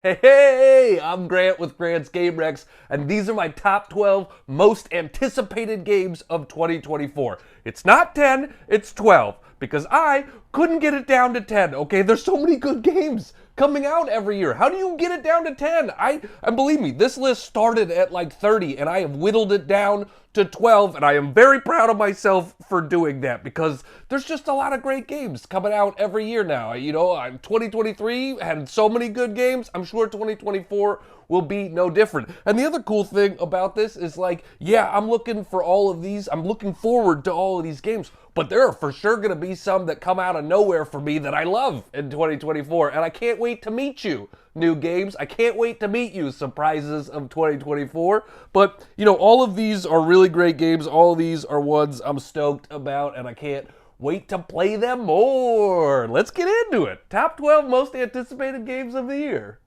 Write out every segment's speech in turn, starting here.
Hey, I'm Grant with Grant's Game Rex, and these are my top 12 most anticipated games of 2024. It's not 10, it's 12, because I couldn't get it down to 10, okay? There's so many good games coming out every year. How do you get it down to 10? And believe me, this list started at like 30, and I have whittled it down to 12, and I am very proud of myself for doing that because there's just a lot of great games coming out every year now. 2023 had so many good games. I'm sure 2024 will be no different. And the other cool thing about this is yeah, I'm looking for all of these. I'm looking forward to all of these games, but there are for sure going to be some that come out of nowhere for me that I love in 2024, and I can't wait to meet you. New games. I can't wait to meet you, surprises of 2024. But, all of these are really great games. All of these are ones I'm stoked about, and I can't wait to play them more. Let's get into it. Top 12 most anticipated games of the year.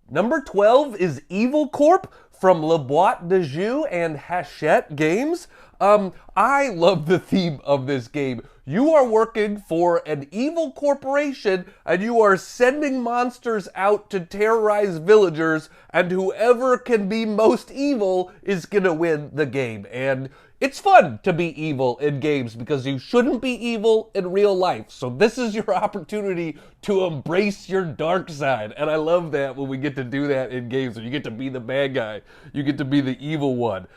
Number 12 is Evil Corp from La Boîte de Jeux and Hachette Games. I love the theme of this game. You are working for an evil corporation and you are sending monsters out to terrorize villagers, and whoever can be most evil is gonna win the game. And it's fun to be evil in games because you shouldn't be evil in real life. So this is your opportunity to embrace your dark side. And I love that when we get to do that in games, when you get to be the bad guy, you get to be the evil one.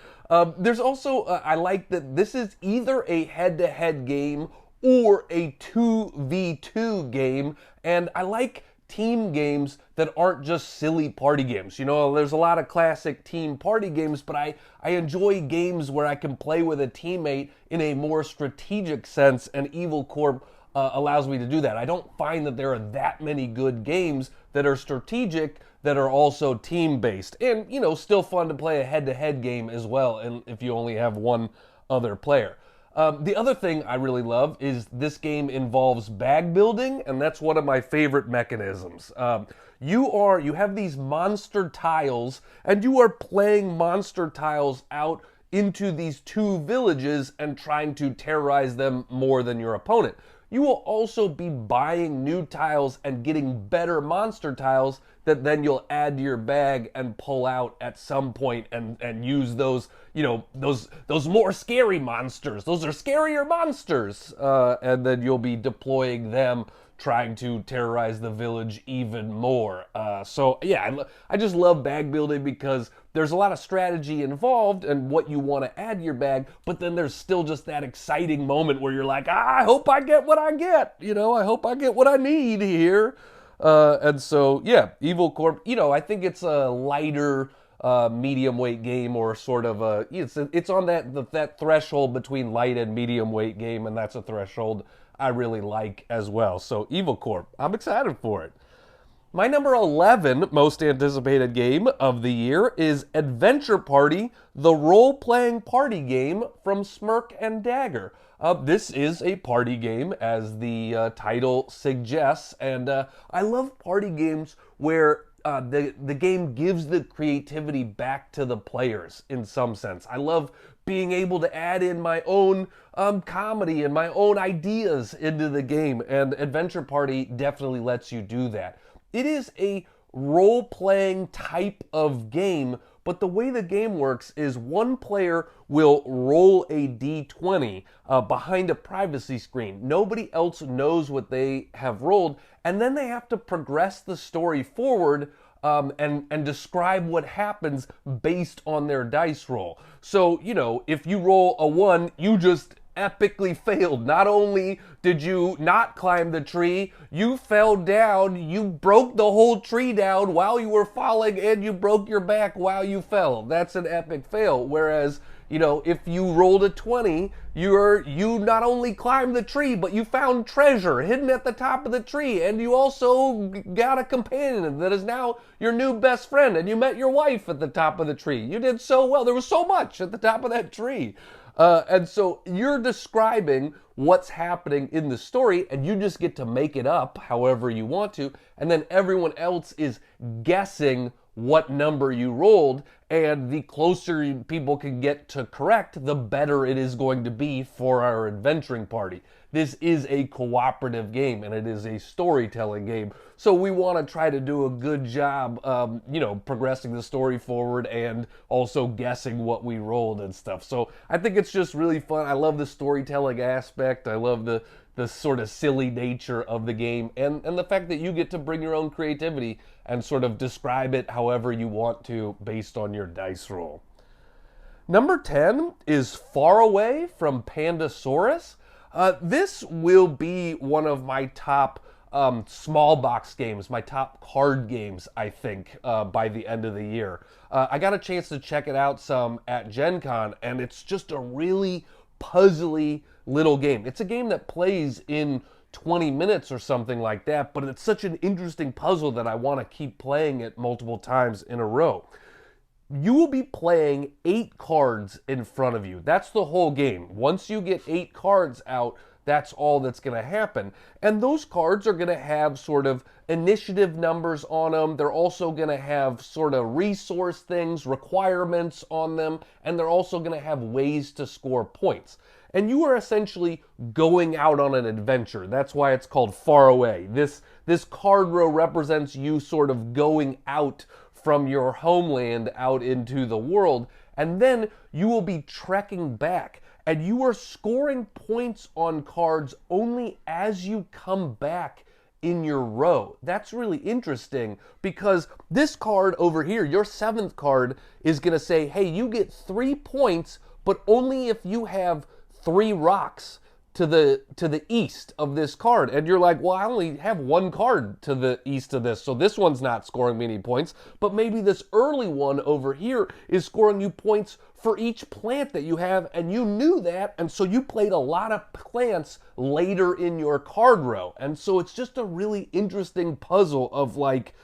There's also, I like that this is either a head-to-head game or a 2v2 game, and I like team games that aren't just silly party games. There's a lot of classic team party games, but I enjoy games where I can play with a teammate in a more strategic sense, and Evil Corp allows me to do that. I don't find that there are that many good games that are strategic that are also team-based, and still fun to play a head-to-head game as well, and if you only have one other player. The other thing I really love is this game involves bag building, and that's one of my favorite mechanisms. You have these monster tiles, and you are playing monster tiles out into these two villages and trying to terrorize them more than your opponent. You will also be buying new tiles and getting better monster tiles that then you'll add to your bag and pull out at some point and use those, those more scary monsters. Those are scarier monsters. And then you'll be deploying them, trying to terrorize the village even more. So yeah, I just love bag building because there's a lot of strategy involved and what you want to add to your bag, but then there's still just that exciting moment where you're like, I hope I get what I get. I hope I get what I need here. And so, yeah, Evil Corp, I think it's a lighter, medium weight game, or sort of it's on that threshold between light and medium weight game, and that's a threshold I really like as well. So Evil Corp, I'm excited for it. My number 11 most anticipated game of the year is Adventure Party, the role-playing party game from Smirk and Dagger. This is a party game, as the title suggests, and I love party games where the game gives the creativity back to the players in some sense. I love being able to add in my own comedy and my own ideas into the game, and Adventure Party definitely lets you do that. It is a role-playing type of game, but the way the game works is one player will roll a d20 behind a privacy screen. Nobody else knows what they have rolled, and then they have to progress the story forward and describe what happens based on their dice roll. So, if you roll a 1, you just epically failed. Not only did you not climb the tree, you fell down, you broke the whole tree down while you were falling, and you broke your back while you fell. That's an epic fail. Whereas, if you rolled a 20, you not only climbed the tree, but you found treasure hidden at the top of the tree, and you also got a companion that is now your new best friend, and you met your wife at the top of the tree. You did so well. There was so much at the top of that tree. And so you're describing what's happening in the story, and you just get to make it up however you want to, and then everyone else is guessing what number you rolled, and the closer people can get to correct, the better it is going to be for our adventuring party. This is a cooperative game, and it is a storytelling game, so we want to try to do a good job, progressing the story forward and also guessing what we rolled and stuff. So I think it's just really fun. I love the storytelling aspect. I love the sort of silly nature of the game, and the fact that you get to bring your own creativity and sort of describe it however you want to based on your dice roll. Number 10 is Far Away from Pandasaurus. This will be one of my top small box games, my top card games, I think, by the end of the year. I got a chance to check it out some at Gen Con, and it's just a really puzzly little game. It's a game that plays in 20 minutes or something like that, but it's such an interesting puzzle that I want to keep playing it multiple times in a row. You will be playing 8 cards in front of you. That's the whole game. Once you get 8 cards out, that's all that's going to happen. And those cards are going to have sort of initiative numbers on them. They're also going to have sort of resource things, requirements on them, and they're also going to have ways to score points. And you are essentially going out on an adventure. That's why it's called Far Away. This card row represents you sort of going out from your homeland out into the world, and then you will be trekking back, and you are scoring points on cards only as you come back in your row. That's really interesting because this card over here, your 7th card, is going to say, hey, you get 3 points, but only if you have 3 rocks to the east of this card. And you're like, well, I only have 1 card to the east of this, so this one's not scoring me any points, but maybe this early one over here is scoring you points for each plant that you have, and you knew that, and so you played a lot of plants later in your card row. And so it's just a really interesting puzzle of like,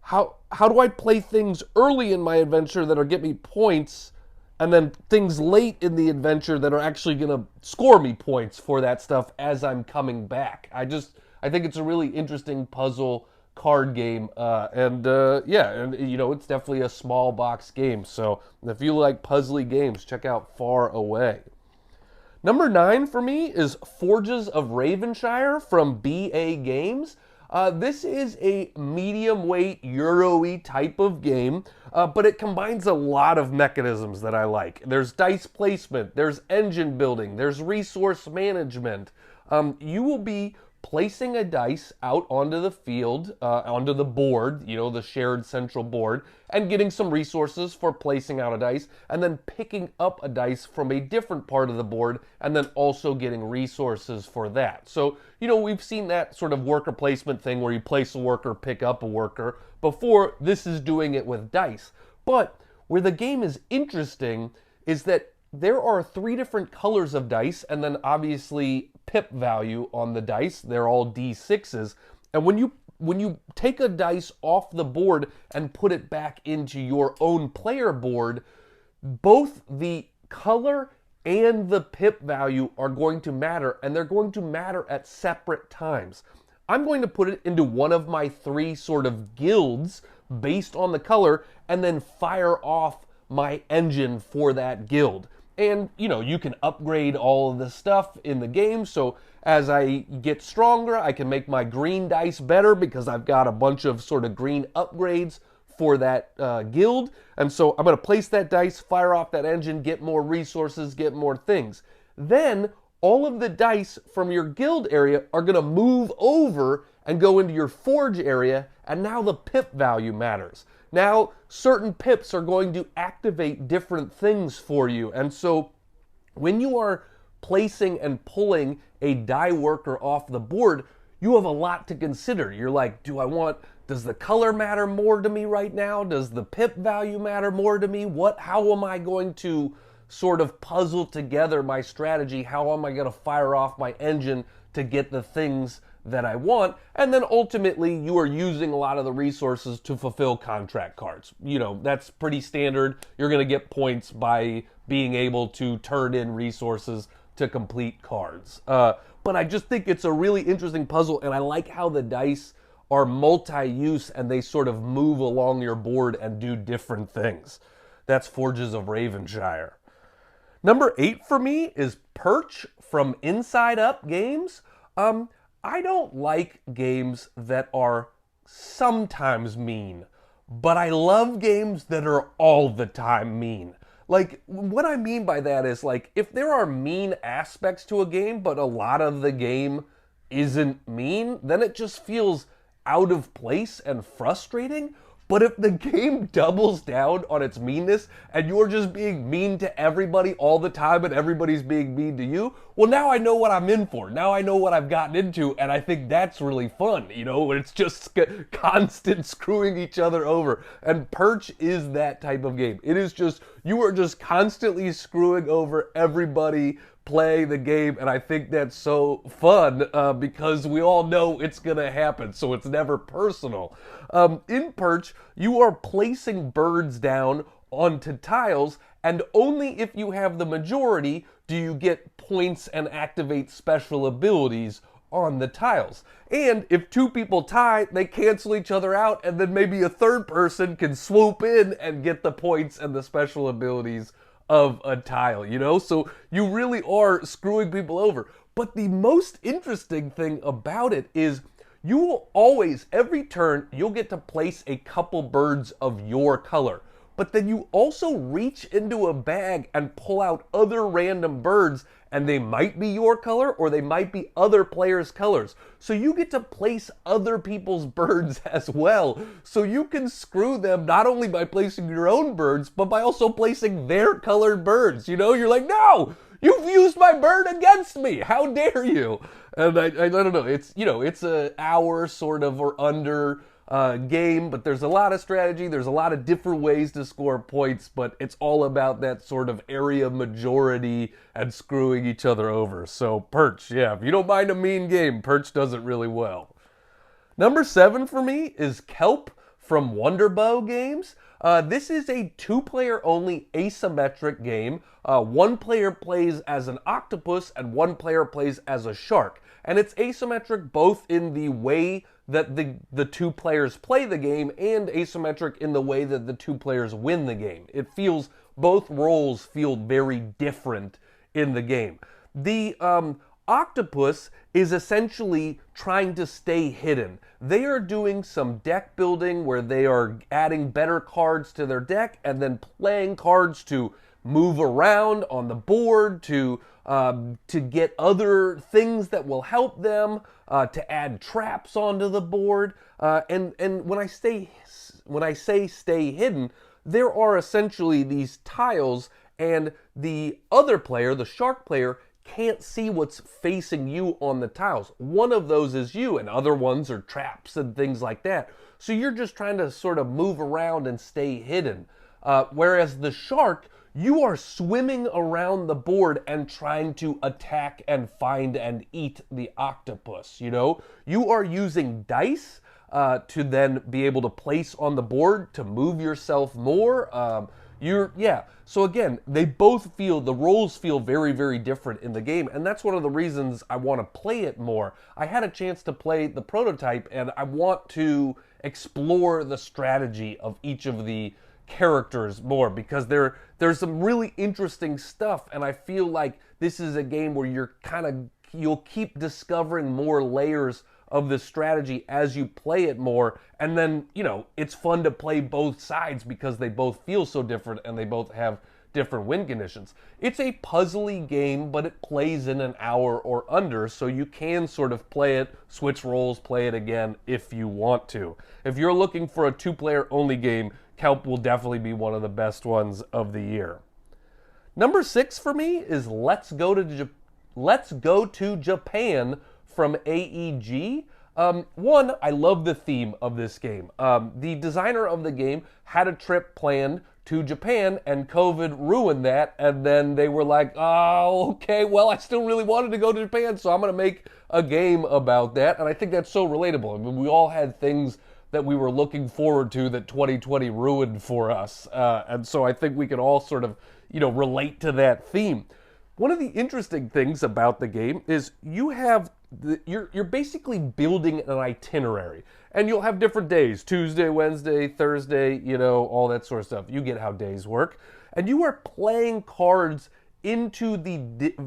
how do I play things early in my adventure that'll get me points, and then things late in the adventure that are actually going to score me points for that stuff as I'm coming back. I think it's a really interesting puzzle card game, and it's definitely a small box game. So if you like puzzly games, check out Far Away. Number 9 for me is Forges of Ravenshire from BA Games. This is a medium weight Euro-y type of game, but it combines a lot of mechanisms that I like. There's dice placement, there's engine building, there's resource management. You will be placing a dice out onto the field, onto the board, the shared central board, and getting some resources for placing out a dice, and then picking up a dice from a different part of the board, and then also getting resources for that. So, we've seen that sort of worker placement thing where you place a worker, pick up a worker. Before, this is doing it with dice. But where the game is interesting is that there are 3 different colors of dice, and then obviously pip value on the dice. They're all D6s. And when you take a dice off the board and put it back into your own player board, both the color and the pip value are going to matter, and they're going to matter at separate times. I'm going to put it into one of my 3 sort of guilds based on the color, and then fire off my engine for that guild. And, you can upgrade all of the stuff in the game, so as I get stronger, I can make my green dice better because I've got a bunch of sort of green upgrades for that guild. And so I'm going to place that dice, fire off that engine, get more resources, get more things. Then all of the dice from your guild area are going to move over and go into your forge area, and now the pip value matters. Now, certain pips are going to activate different things for you. And so when you are placing and pulling a die worker off the board, you have a lot to consider. You're like, does the color matter more to me right now? Does the pip value matter more to me? How am I going to sort of puzzle together my strategy? How am I going to fire off my engine to get the things that I want? And then ultimately you are using a lot of the resources to fulfill contract cards. That's pretty standard. You're going to get points by being able to turn in resources to complete cards. But I just think it's a really interesting puzzle, and I like how the dice are multi-use and they sort of move along your board and do different things. That's Forges of Ravenshire. Number 8 for me is Perch from Inside Up Games. I don't like games that are sometimes mean, but I love games that are all the time mean. Like, what I mean by that is, like, if there are mean aspects to a game, but a lot of the game isn't mean, then it just feels out of place and frustrating. But if the game doubles down on its meanness and you're just being mean to everybody all the time and everybody's being mean to you, well, now I know what I'm in for. Now I know what I've gotten into, and I think that's really fun, you know, when it's just constant screwing each other over. And Perch is that type of game. It is just, you are just constantly screwing over everybody play the game, and I think that's so fun because we all know it's gonna happen, so it's never personal. In Perch, you are placing birds down onto tiles, and only if you have the majority do you get points and activate special abilities on the tiles. And if two people tie, they cancel each other out, and then maybe a third person can swoop in and get the points and the special abilities of a tile, you know? So you really are screwing people over. But the most interesting thing about it is you will always, every turn, you'll get to place a couple birds of your color. But then you also reach into a bag and pull out other random birds, and they might be your color or they might be other players' colors. So you get to place other people's birds as well. So you can screw them not only by placing your own birds, but by also placing their colored birds. You know, you're like, no, you've used my bird against me. How dare you? And I don't know. It's, you know, it's an hour sort of or under game, but there's a lot of strategy. There's a lot of different ways to score points, but it's all about that sort of area majority and screwing each other over. So Perch, yeah, if you don't mind a mean game, Perch does it really well. Number 7 for me is Kelp from Wonderbow Games. This is a 2-player only asymmetric game. One player plays as an octopus and one player plays as a shark. And it's asymmetric both in the way that the two players play the game and asymmetric in the way that the two players win the game. It feels, both roles feel very different in the game. The octopus is essentially trying to stay hidden. They are doing some deck building where they are adding better cards to their deck and then playing cards to move around on the board, to get other things that will help them, to add traps onto the board. And when I say stay hidden, there are essentially these tiles, and the other player, the shark player, can't see what's facing you on the tiles. One of those is you, and other ones are traps and things like that. So you're just trying to sort of move around and stay hidden. Whereas the shark, you are swimming around the board and trying to attack and find and eat the octopus, you know? You are using dice to then be able to place on the board to move yourself more. So again, they both feel, the roles feel very, very different in the game, and that's one of the reasons I want to play it more. I had a chance to play the prototype, and I want to explore the strategy of each of the characters more, because there's some really interesting stuff, and I feel like this is a game where you'll keep discovering more layers of the strategy as you play it more, and then, you know, it's fun to play both sides because they both feel so different and they both have different win conditions. It's a puzzly game, but it plays in an hour or under, so you can sort of play it, switch roles, play it again if you want to. If you're looking for a 2-player only game, Kelp will definitely be one of the best ones of the year. Number 6 for me is Let's Go to Japan from AEG. One, I love the theme of this game. The designer of the game had a trip planned to Japan, and COVID ruined that, and then they were like, oh, okay, well, I still really wanted to go to Japan, so I'm going to make a game about that, and I think that's so relatable. I mean, we all had things that we were looking forward to that 2020 ruined for us, and so I think we can all sort of, you know, relate to that theme. One of the interesting things about the game is you have you're basically building an itinerary, and you'll have different days: Tuesday, Wednesday, Thursday, all that sort of stuff. You get how days work, and you are playing cards into the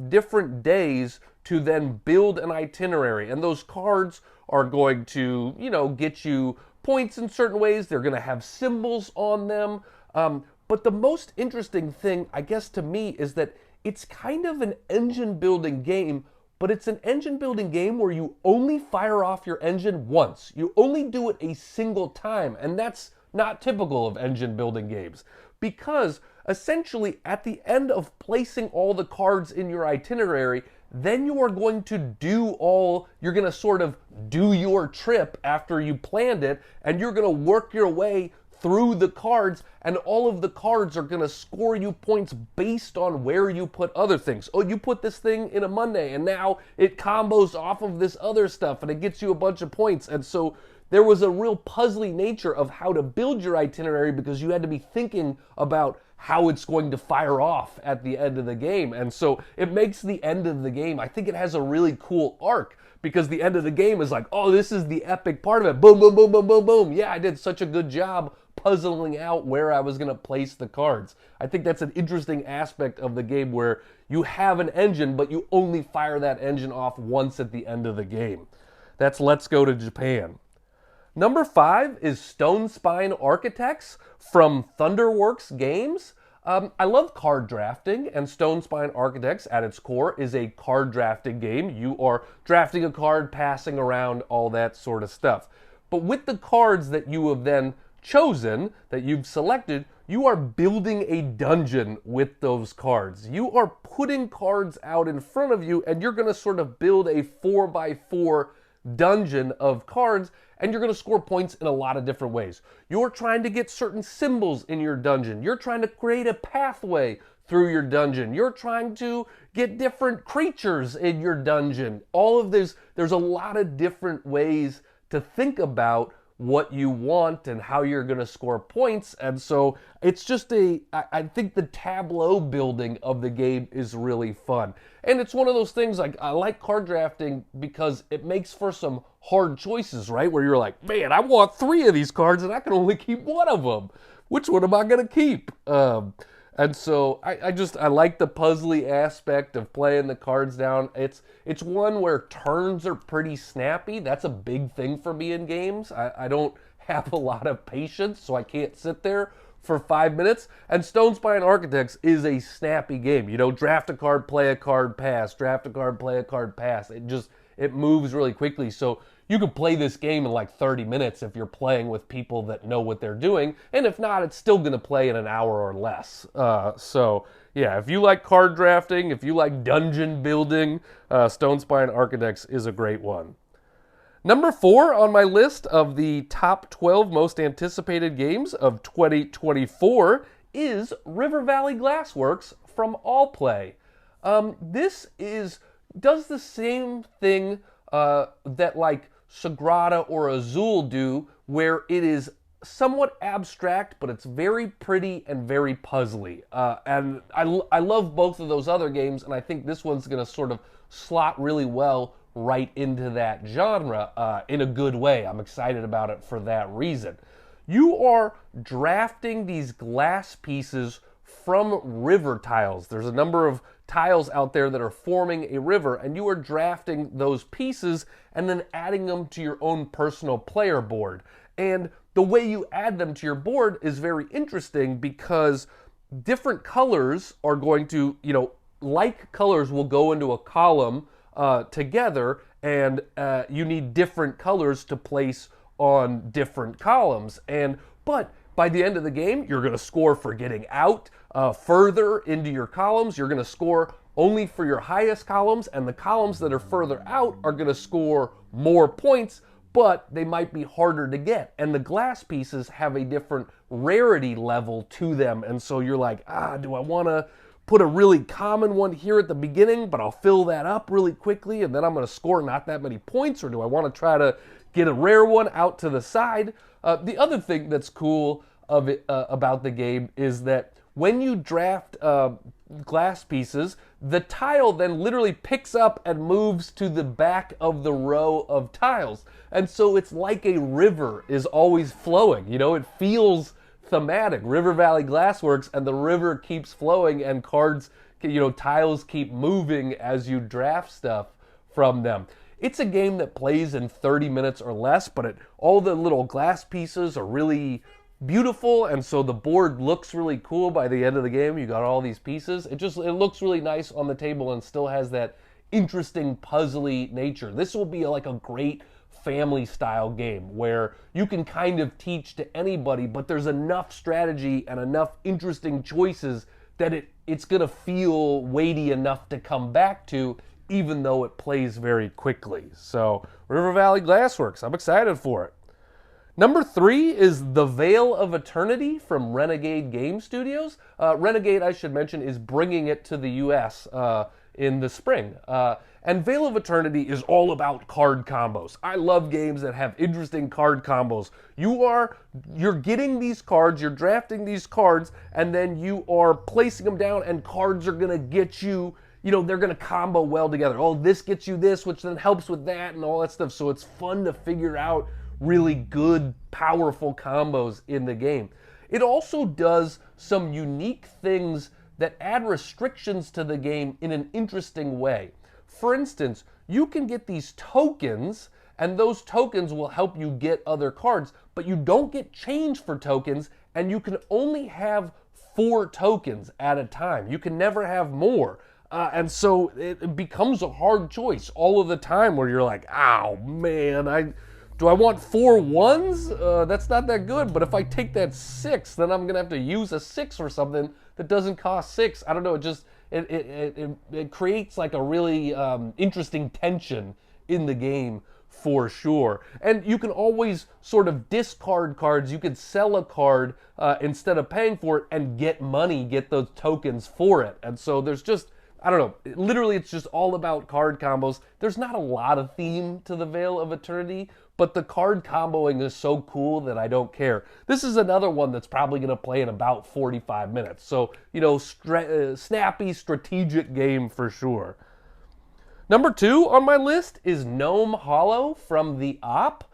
different days to then build an itinerary, and those cards are going to get you points in certain ways. They're going to have symbols on them. But the most interesting thing, I guess, to me is that it's kind of an engine building game, but it's an engine building game where you only fire off your engine once. You only do it a single time, and that's not typical of engine building games, because essentially at the end of placing all the cards in your itinerary, then you are going to you're going to sort of do your trip after you planned it, and you're going to work your way through the cards, and all of the cards are going to score you points based on where you put other things. Oh, you put this thing in a Monday, and now it combos off of this other stuff, and it gets you a bunch of points. And so there was a real puzzly nature of how to build your itinerary, because you had to be thinking about how it's going to fire off at the end of the game. And so it makes the end of the game, I think it has a really cool arc, because the end of the game is like, oh, this is the epic part of it. Boom, boom, boom, boom, boom, boom. Yeah, I did such a good job puzzling out where I was going to place the cards. I think that's an interesting aspect of the game, where you have an engine, but you only fire that engine off once at the end of the game. That's Let's Go to Japan. Number 5 is Stone Spine Architects from Thunderworks Games. I love card drafting, and Stone Spine Architects at its core is a card drafting game. You are drafting a card, passing around, all that sort of stuff. But with the cards that you have then chosen, that you've selected, you are building a dungeon with those cards. You are putting cards out in front of you, and you're going to sort of build a 4x4 dungeon of cards, and you're going to score points in a lot of different ways. You're trying to get certain symbols in your dungeon. You're trying to create a pathway through your dungeon. You're trying to get different creatures in your dungeon. All of this, there's a lot of different ways to think about what you want and how you're going to score points. And so it's just I think the tableau building of the game is really fun. And it's one of those things, like, I like card drafting because it makes for some hard choices, right? Where you're like, man, I want 3 of these cards and I can only keep 1 of them. Which one am I going to keep? And so I like the puzzly aspect of playing the cards down. It's one where turns are pretty snappy. That's a big thing for me in games. I don't have a lot of patience, so I can't sit there for 5 minutes. And Stone Spine Architects is a snappy game. Draft a card, play a card, pass. Draft a card, play a card, pass. It moves really quickly. So you can play this game in like 30 minutes if you're playing with people that know what they're doing. And if not, it's still going to play in an hour or less. So yeah, if you like card drafting, if you like dungeon building, Stone Spine Architects is a great one. Number 4 on my list of the top 12 most anticipated games of 2024 is River Valley Glassworks from Allplay. This does the same thing that like Sagrada or Azul do, where it is somewhat abstract, but it's very pretty and very puzzly. And I love both of those other games, and I think this one's going to sort of slot really well right into that genre in a good way. I'm excited about it for that reason. You are drafting these glass pieces from river tiles. There's a number of tiles out there that are forming a river, and you are drafting those pieces and then adding them to your own personal player board. And the way you add them to your board is very interesting, because different colors are going to, like colors will go into a column together, and you need different colors to place on different columns. But by the end of the game, you're going to score for getting out further into your columns. You're going to score only for your highest columns, and the columns that are further out are going to score more points, but they might be harder to get. And the glass pieces have a different rarity level to them, and so you're like, do I want to put a really common one here at the beginning, but I'll fill that up really quickly, and then I'm going to score not that many points, or do I want to try to get a rare one out to the side? The other thing that's cool about the game is that when you draft glass pieces, the tile then literally picks up and moves to the back of the row of tiles. And so it's like a river is always flowing. You know, it feels thematic. River Valley Glassworks, and the river keeps flowing, and cards, tiles keep moving as you draft stuff from them. It's a game that plays in 30 minutes or less, but all the little glass pieces are really beautiful, and so the board looks really cool by the end of the game. You got all these pieces. It looks really nice on the table and still has that interesting puzzly nature. This will be like a great family style game where you can kind of teach to anybody, but there's enough strategy and enough interesting choices that it's going to feel weighty enough to come back to, even though it plays very quickly. So River Valley Glassworks, I'm excited for it. Number 3 is The Veil of Eternity from Renegade Game Studios. Renegade, I should mention, is bringing it to the U.S. In the spring. And Veil of Eternity is all about card combos. I love games that have interesting card combos. You're getting these cards, you're drafting these cards, and then you are placing them down, and cards are going to get you, they're going to combo well together. Oh, this gets you this, which then helps with that and all that stuff. So it's fun to figure out really good, powerful combos in the game. It also does some unique things that add restrictions to the game in an interesting way. For instance, you can get these tokens, and those tokens will help you get other cards, but you don't get change for tokens, and you can only have 4 tokens at a time. You can never have more. And so it becomes a hard choice all of the time where you're like, oh man, do I want 4 1s? That's not that good, but if I take that 6, then I'm gonna have to use a 6 for something that doesn't cost 6. I don't know, it creates like a really interesting tension in the game for sure. And you can always sort of discard cards. You could sell a card instead of paying for it and get money, get those tokens for it. And so there's just, I don't know, literally it's just all about card combos. There's not a lot of theme to the Veil of Eternity, but the card comboing is so cool that I don't care. This is another one that's probably going to play in about 45 minutes. So, snappy, strategic game for sure. Number 2 on my list is Gnome Hollow from The Op.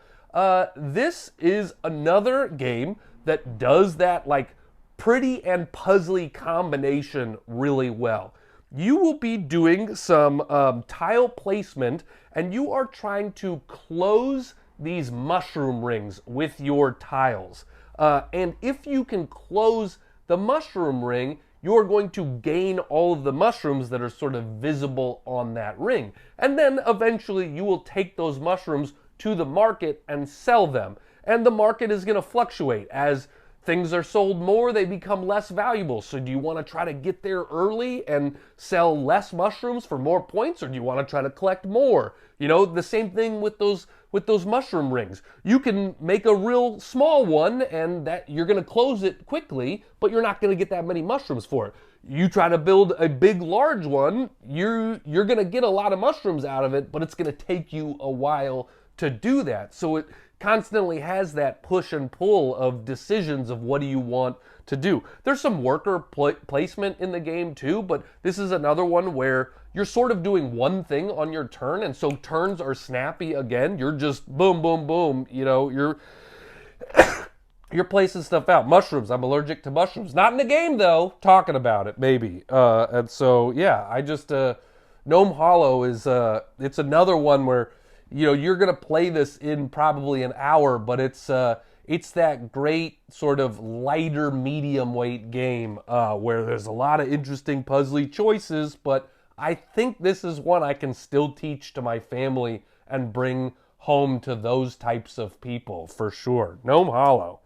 This is another game that does that like pretty and puzzly combination really well. You will be doing some tile placement, and you are trying to close these mushroom rings with your tiles. And if you can close the mushroom ring, you're going to gain all of the mushrooms that are sort of visible on that ring. And then eventually you will take those mushrooms to the market and sell them. And the market is going to fluctuate. As things are sold more, they become less valuable. So do you want to try to get there early and sell less mushrooms for more points, or do you want to try to collect more? The same thing with those mushroom rings. You can make a real small one, and that you're going to close it quickly, but you're not going to get that many mushrooms for it. You try to build a big, large one, you're going to get a lot of mushrooms out of it, but it's going to take you a while to do that. So it constantly has that push and pull of decisions of what do you want to do. There's some worker placement in the game too, but this is another one where you're sort of doing one thing on your turn, and so turns are snappy again. You're just boom, boom, boom. You're placing stuff out. Mushrooms. I'm allergic to mushrooms. Not in the game though. Talking about it maybe. And so yeah, I just Gnome Hollow is it's another one where you're gonna play this in probably an hour, but it's that great sort of lighter medium weight game where there's a lot of interesting puzzly choices, but I think this is one I can still teach to my family and bring home to those types of people for sure. Gnome Hollow.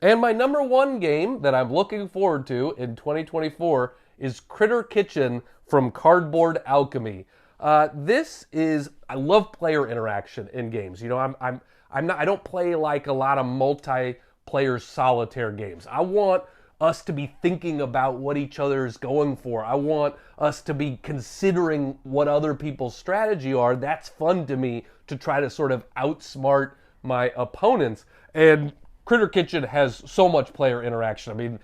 And my number 1 game that I'm looking forward to in 2024 is Critter Kitchen from Cardboard Alchemy. I love player interaction in games. I don't play like a lot of multiplayer solitaire games. I want us to be thinking about what each other is going for. I want us to be considering what other people's strategy are. That's fun to me, to try to sort of outsmart my opponents. And Critter Kitchen has so much player interaction. I mean,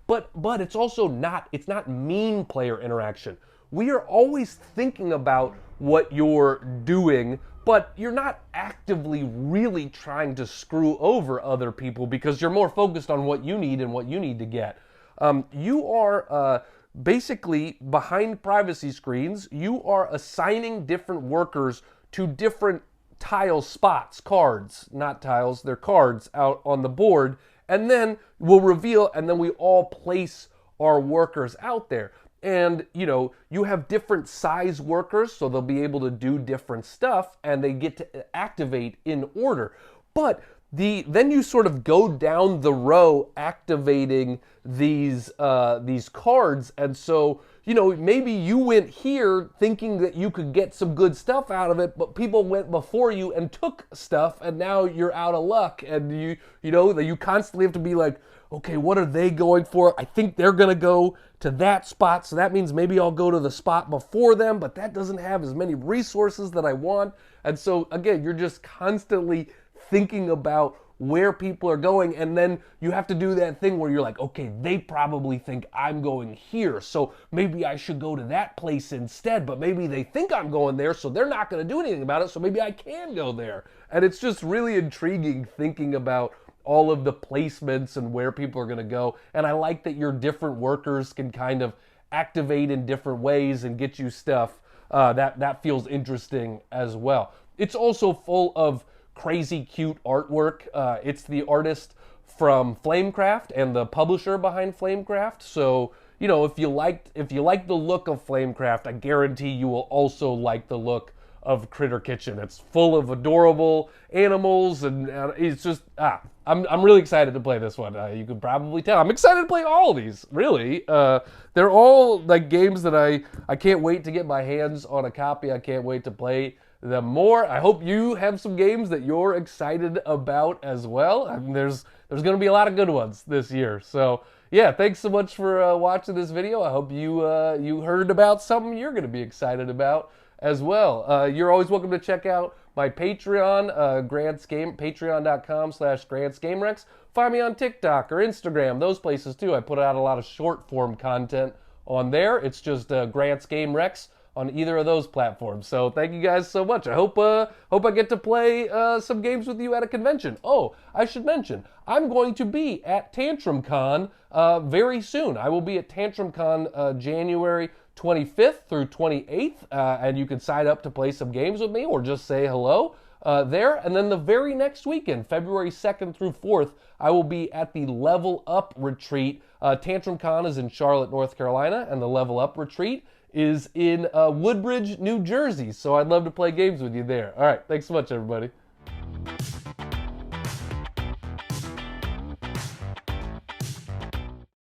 but it's also not mean player interaction. we are always thinking about what you're doing, but you're not actively really trying to screw over other people because you're more focused on what you need and what you need to get. You are basically behind privacy screens, you are assigning different workers to different tile spots, cards, not tiles, they're cards out on the board, and then we'll reveal, and then we all place our workers out there. And, you know, you have different size workers, so they'll be able to do different stuff, and they get to activate in order. But then you sort of go down the row activating these cards, and so, you know, maybe you went here thinking that you could get some good stuff out of it, but people went before you and took stuff, and now you're out of luck, and you know that you constantly have to be like, okay, what are they going for? I think they're gonna go to that spot, so that means maybe I'll go to the spot before them, but that doesn't have as many resources that I want. And so again, you're just constantly thinking about where people are going, and then you have to do that thing where you're like, okay, they probably think I'm going here, so maybe I should go to that place instead, but maybe they think I'm going there, so they're not going to do anything about it, so maybe I can go there. And it's just really intriguing thinking about all of the placements and where people are going to go. And I like that your different workers can kind of activate in different ways and get you stuff. That feels interesting as well. It's also full of crazy cute artwork. It's the artist from Flamecraft and the publisher behind Flamecraft. So, you know, if you like the look of Flamecraft, I guarantee you will also like the look of Critter Kitchen. It's full of adorable animals, and it's just I'm really excited to play this one. You can probably tell I'm excited to play all of these. Really, they're all like games that I can't wait to get my hands on a copy. I can't wait to play them more. I hope you have some games that you're excited about as well. I mean, there's going to be a lot of good ones this year. So yeah, thanks so much for watching this video. I hope you heard about something you're going to be excited about as well. You're always welcome to check out my Patreon, Grant's Game, patreon.com/GrantsGameRex. Find me on TikTok or Instagram, those places too. I put out a lot of short form content on there. It's just Grant's Game Rex on either of those platforms. So thank you guys so much. I hope I get to play some games with you at a convention. Oh, I should mention, I'm going to be at TantrumCon very soon. I will be at TantrumCon January 25th through 28th, and you can sign up to play some games with me or just say hello there. And then the very next weekend, February 2nd through 4th, I will be at the Level Up Retreat. TantrumCon is in Charlotte, North Carolina, and the Level Up Retreat is in Woodbridge, New Jersey. So I'd love to play games with you there. All right, thanks so much, everybody.